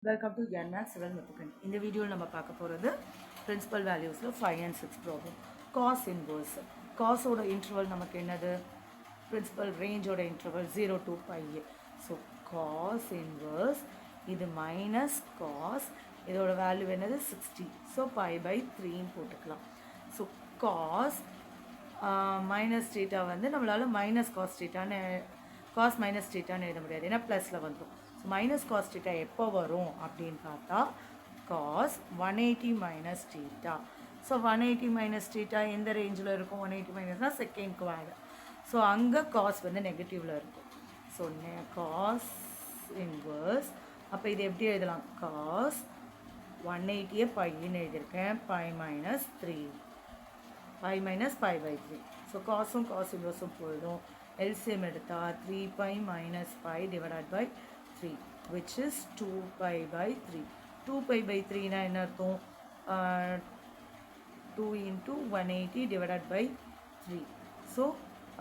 Welcome to GNMAX 7 Method. In the video, we will see the principal values of 5 and 6 problem. Cos inverse. Cos oda interval namakku principal range oda interval 0 to pi. So cos inverse இது minus cos இதோட value என்னது 60. So pi by 3 போட்டுக்கலாம். So cos minus theta வந்து நம்மளால minus cos theta cos minus theta எழுத முடியாது ஏன்னா ப்ளஸில் வந்துடும். ஸோ மைனஸ் காஸ் theta எப்போ வரும் அப்படின்னு பார்த்தா cos 180 minus theta. So 180 minus theta எந்த ரேஞ்சில் இருக்கும்? 180 மைனஸ்னால் செகண்ட் குவாட். ஸோ அங்கே காஸ் வந்து நெகட்டிவில் இருக்கும். ஸோ காஸ் இன்வர்ஸ் அப்போ இது எப்படி எழுதலாம்? காஸ் 180 பைன்னு எழுதியிருக்கேன். Pi minus 3 pi minus pi by 3. So cos inverse போயிடும். LCM எடுத்தா 3 pi minus pi divided by 3 which is 2 pi by 3. 2 pi by 3 na என்ன அர்த்தம்? 2 into 180 divided by 3. So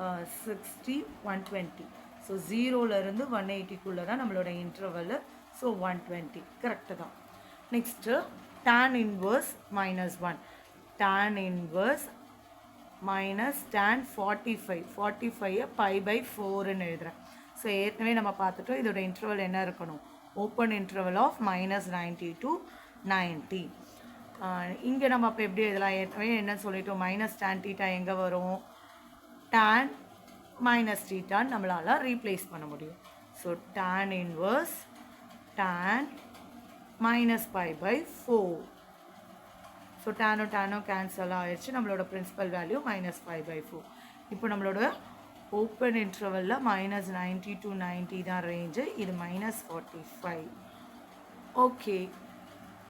60 120. So 0ல இருந்து 180 குள்ள தான் நம்மளோட இன்டர்வல். So 120 கரெக்ட் தான். Next tan inverse minus 1. tan inverse minus tan 45 pi by 4ன்னு எழுதுறேன். ஸோ ஏற்கனவே நம்ம பார்த்துட்டோம் இதோட இன்டர்வல் என்ன இருக்கணும்? Open interval of minus 90 to 90. இங்கே நம்ம அப்போ எப்படி எழுதலாம்? ஏற்கனவே என்ன சொல்லிட்டோம்? மைனஸ் tan theta எங்கே வரும்? tan minus theta நம்மளால் ரீப்ளேஸ் பண்ண முடியும். So tan inverse tan minus pi by 4. So டேனோ கேன்சல் ஆகிடுச்சு. நம்மளோட principal value minus pi by 4. இப்போ நம்மளோட ஓப்பன் இன்டர்வலில் -90 to 90 தான் ரேஞ்சு. இது -45. ஓகே.